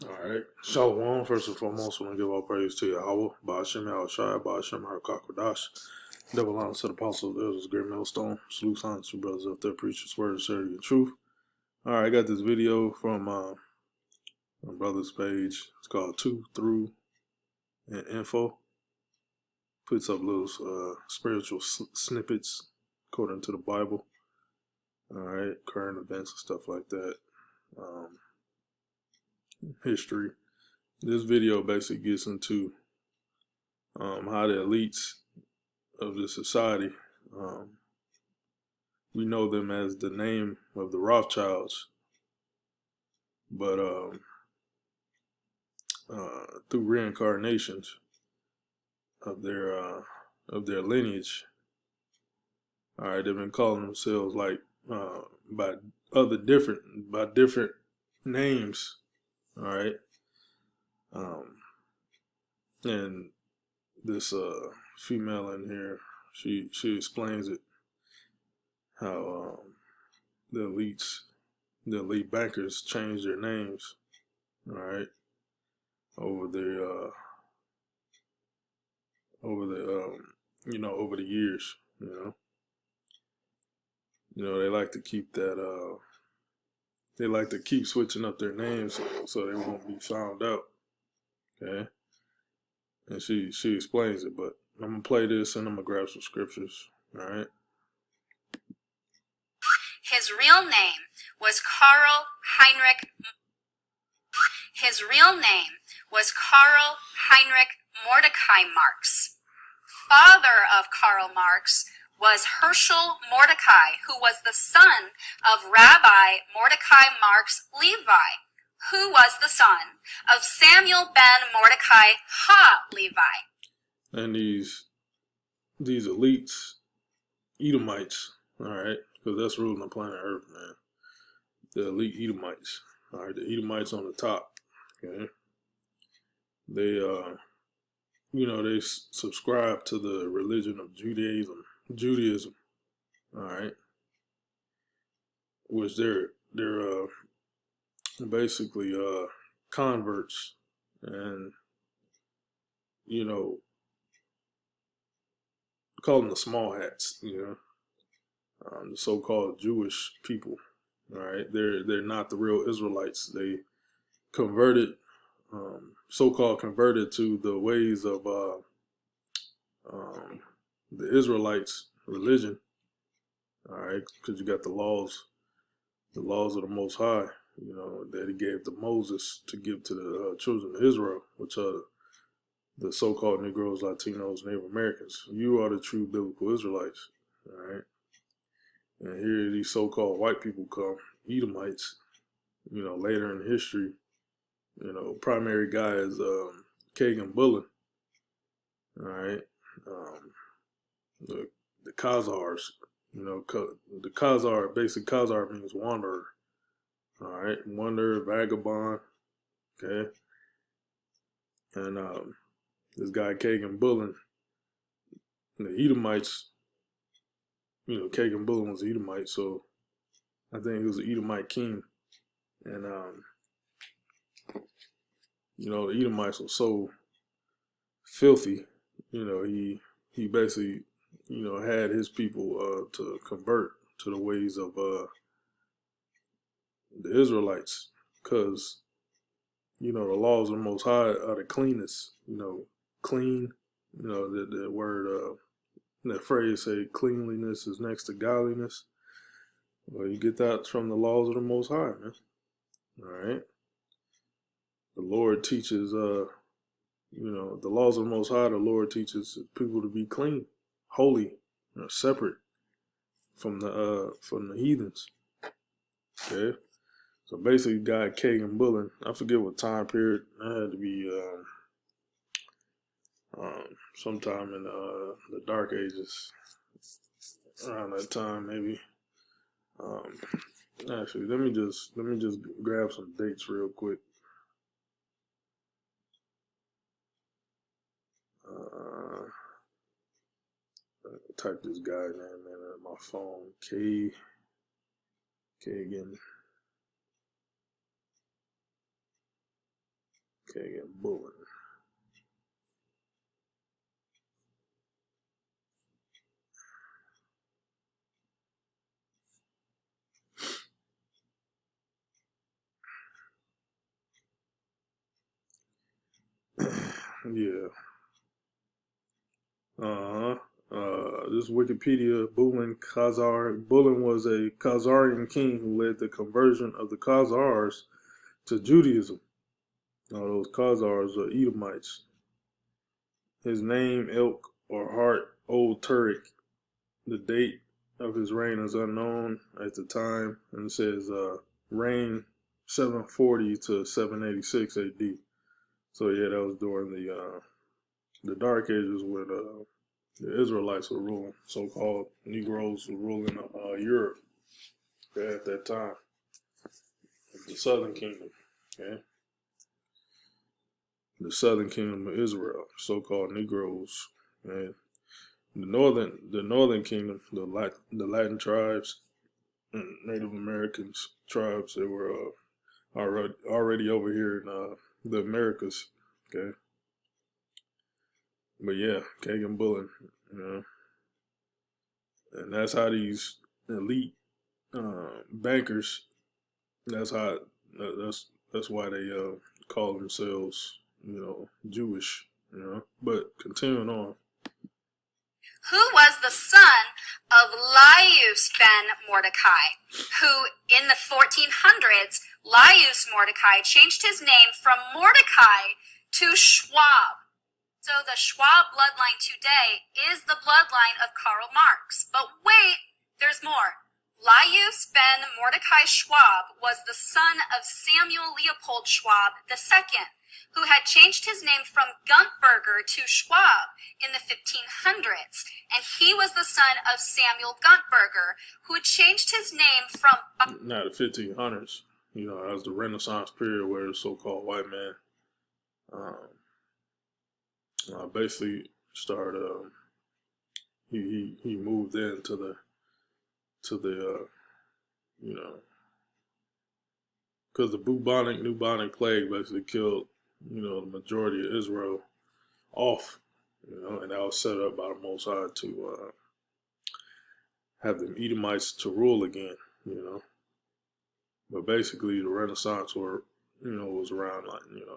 Alright. Shalom, first and foremost, I want to give all praise to Yahweh, Ba'ashem Yahushai, Ba'ashem Harakakwadash, double honor to the apostles, elders, great millstone, salute honors to brothers up there, preach this word, sincerity, and truth. Alright, I got this video from my brother's page. It's called Two Through and Info. Puts up little spiritual snippets according to the Bible. Alright, current events and stuff like that. History. This video basically gets into how the elites of the society, we know them as the name of the Rothschilds, but through reincarnations of their lineage, all right, they've been calling themselves like by different names, all right. And this female in here, she explains it, how the elite bankers changed their names, all right, over the over the years, they like to keep that they like to keep switching up their names so they won't be found out. Okay. And she explains it, but I'm gonna play this and I'm gonna grab some scriptures. All right. His real name was Karl Heinrich. His real name was Karl Heinrich Mordecai Marx. Father of Karl Marx was Herschel Mordecai, who was the son of Rabbi Mordecai Marx Levi, who was the son of Samuel ben Mordecai Ha Levi. And these elites, Edomites, all right, because that's ruling the planet Earth, man. The elite Edomites, all right, the Edomites on the top, okay. They they subscribe to the religion of Judaism, all right, which they're basically converts, and call them the small hats, the so-called Jewish people. All right, they're not the real Israelites. They converted, so-called converted to the ways of the Israelites' religion. All right, because you got the laws of the Most High, that He gave to Moses to give to the children of Israel, which are the so-called Negroes, Latinos, Native Americans. You are the true biblical Israelites. All right. And here these so-called white people come, Edomites, later in history. Primary guy is Kagan Bullen. All right. The Khazars, the Khazar, basic Khazar means wanderer. All right. Wanderer, vagabond. Okay. And this guy Kagan Bullen, the Edomites, Kagan Bullen was an Edomite, so I think he was an Edomite king. And the Edomites were so filthy, he basically, had his people to convert to the ways of the Israelites, because the laws of the Most High are the cleanest. Clean. The word, that phrase say cleanliness is next to godliness. Well, you get that from the laws of the Most High, man. All right. The Lord teaches, the laws of the Most High. The Lord teaches people to be clean, holy, separate from the heathens. Okay. So basically, guy Kagan Bullen, I forget what time period. It had to be sometime in the Dark Ages, around that time maybe. Actually, let me just grab some dates real quick. Type this guy's name in on my phone. Kagan. Kagan Bullen. Yeah. This Wikipedia, Bullen was a Khazarian king who led the conversion of the Khazars to Judaism. Those Khazars are Edomites. His name, Elk or Hart, Old Turik. The date of his reign is unknown at the time, and it says reign 740 to 786 AD. So yeah, that was during the Dark Ages when the Israelites were ruling. So-called Negroes were ruling Europe at that time, the Southern Kingdom. Okay, the Southern Kingdom of Israel, so-called Negroes. Okay? The Northern Kingdom, the Latin tribes, Native Americans tribes, they were already over here in the Americas. Okay, but yeah, Kagan Bullen, you know, and that's how these elite bankers. That's how. That's why they call themselves, Jewish. But continuing on. Who was the son of Laius ben Mordecai, who in the 1400s, Laius Mordecai changed his name from Mordecai to Schwab. So the Schwab bloodline today is the bloodline of Karl Marx. But wait, there's more. Laius ben Mordecai Schwab was the son of Samuel Leopold Schwab II, who had changed his name from Guntberger to Schwab in the 1500s. And he was the son of Samuel Guntberger, who had changed his name from... Now the 1500s, that was the Renaissance period where the so-called white man basically started, he moved into the because the bubonic plague basically killed, the majority of Israel off, and that was set up by the Most High to have them Edomites to rule again, But basically, the Renaissance was around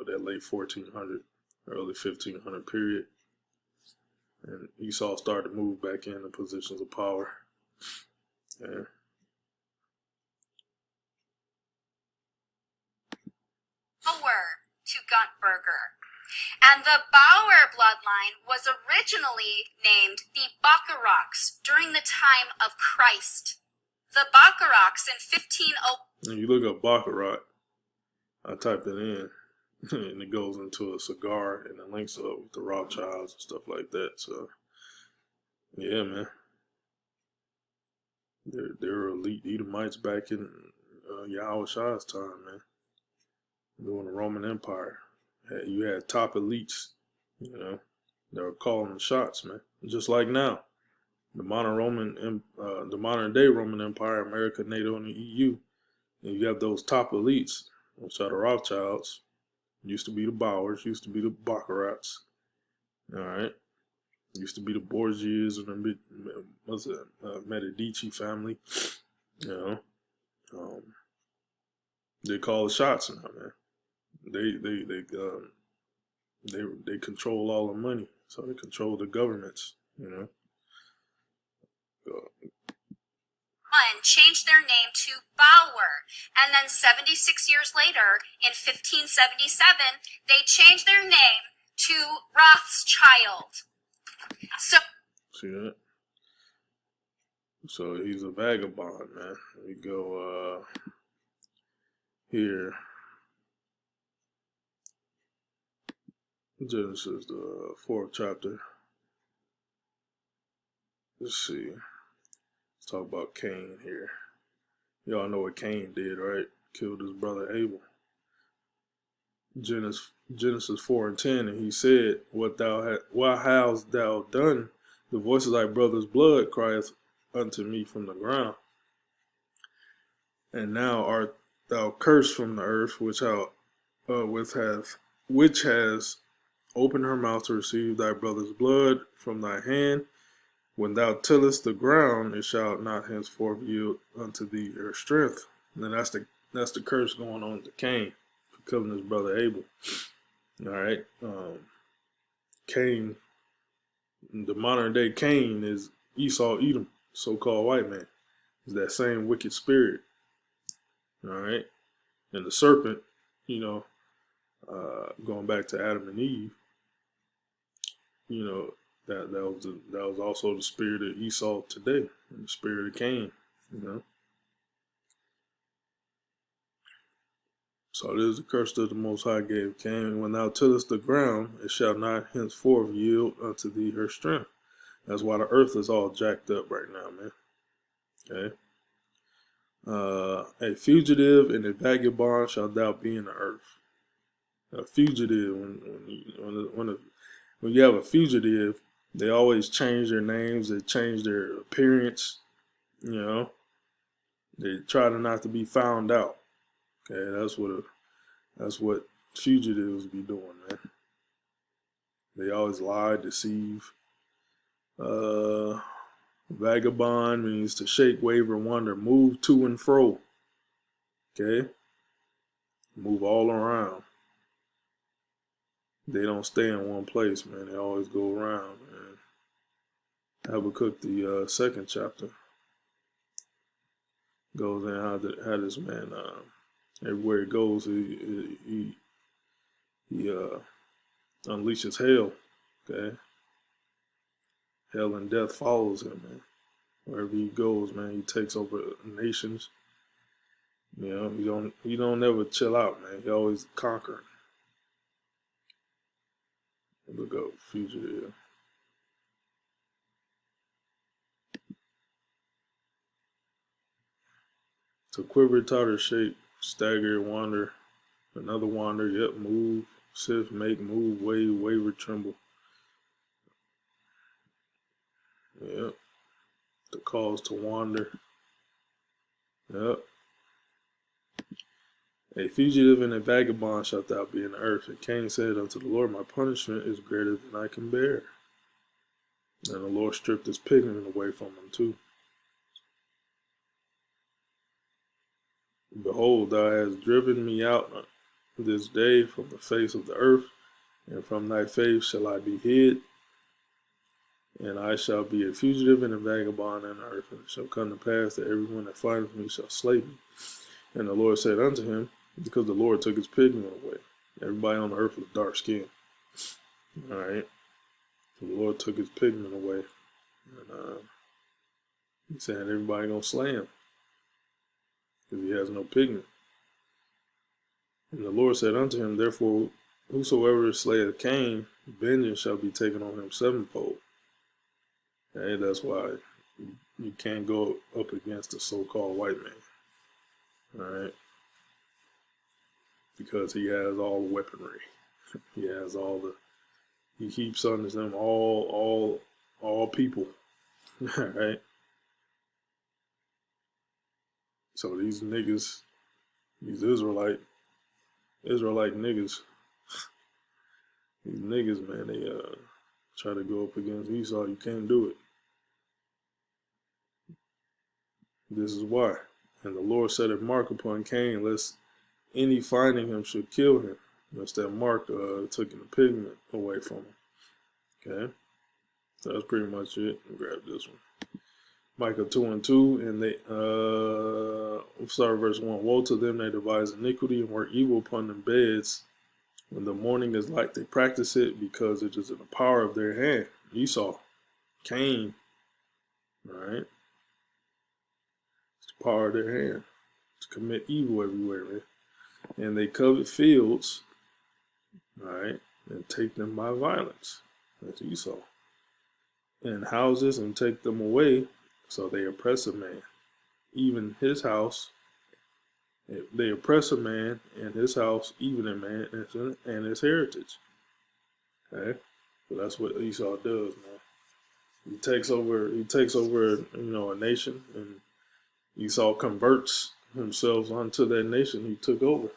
that late 1400, early 1500 period, and Esau started to move back into positions of power. Yeah. Bauer to Guntberger. And the Bauer bloodline was originally named the Bacharachs during the time of Christ. The Bacharachs in 1500. And you look up Baccarat, I typed it in, and it goes into a cigar, and it links up with the Rothschilds and stuff like that. So, yeah, man. There were elite Edomites back in Yahweh Shah's time, man. During the Roman Empire. You had top elites, that were calling the shots, man. Just like now. The modern day Roman Empire, America, NATO, and the EU. And you have those top elites, which are the Rothschilds. Used to be the Bauers, used to be the Baccarats. All right. Used to be the Borgias and the Medici family. They call the shots now, man. They control all the money, so they control the governments, Changed their name to Bauer, and then 76 years later, in 1577, they changed their name to Rothschild. So see that? So he's a vagabond, man. We go here. Genesis, the 4th chapter. Let's see. Let's talk about Cain here. Y'all know what Cain did, right? Killed his brother Abel. Genesis 4:10, and he said, "What hast thou done? The voice of thy brother's blood crieth unto me from the ground. And now art thou cursed from the earth, which hath which has opened her mouth to receive thy brother's blood from thy hand. When thou tillest the ground, it shall not henceforth yield unto thee her strength. And that's the curse going on to Cain for killing his brother Abel. All right, Cain, the modern day Cain is Esau Edom, so-called white man. Is that same wicked spirit. All right, and the serpent, going back to Adam and Eve, that was also the spirit of Esau today, and the spirit of Cain. So this is the curse that the Most High gave Cain. When thou tillest the ground, it shall not henceforth yield unto thee her strength. That's why the earth is all jacked up right now, man. Okay. A fugitive and a vagabond shalt thou be in the earth. A fugitive, when you have a fugitive, they always change their names. They change their appearance. They try to not to be found out. Okay, that's what fugitives be doing, man. They always lie, deceive. Vagabond means to shake, waver, wander, move to and fro. Okay, move all around. They don't stay in one place, man. They always go around, man. Habakkuk, the second chapter, goes in how this man, everywhere he goes, he unleashes hell. Okay, hell and death follows him, man. Wherever he goes, man, he takes over nations. He don't never chill out, man. He always conquering. Look up fugitive. To quiver, totter, shake, stagger, wander, another wander, yep, move, sift, make, move, wave, waver, tremble. Yep. To cause to wander. Yep. A fugitive and a vagabond shalt thou be in the earth. And Cain said unto the Lord, my punishment is greater than I can bear. And the Lord stripped his pigment away from him too. Behold, thou hast driven me out this day from the face of the earth, and from thy face shall I be hid. And I shall be a fugitive and a vagabond in the earth. And it shall come to pass that everyone that findeth me shall slay me. And the Lord said unto him, because the Lord took his pigment away. Everybody on the earth was dark skinned. All right. So the Lord took his pigment away. And he said everybody gonna slay him, because he has no pigment. And the Lord said unto him, therefore, whosoever slayeth Cain, vengeance shall be taken on him sevenfold. Okay, that's why you can't go up against a so-called white man. All right. Because he has all the weaponry. He has he keeps under them all people. All right. So these niggas, these Israelite niggas, these niggas, man, they try to go up against Esau. You can't do it. This is why. And the Lord set a mark upon Cain, lest any finding him should kill him. That's that mark taking the pigment away from him. Okay, so that's pretty much it. Grab this one. Micah 2:2, and they start verse 1. Woe to them that devise iniquity and work evil upon their beds. When the morning is light, they practice it, because it is in the power of their hand. Esau, Cain, right? It's the power of their hand to commit evil everywhere, man. And they covet fields, all right, and take them by violence. That's Esau. And houses, and take them away. So they oppress a man, even his house. They oppress a man and his house, even a man and his heritage. Okay, so that's what Esau does, man. He takes over, a nation, and Esau converts himself onto that nation he took over.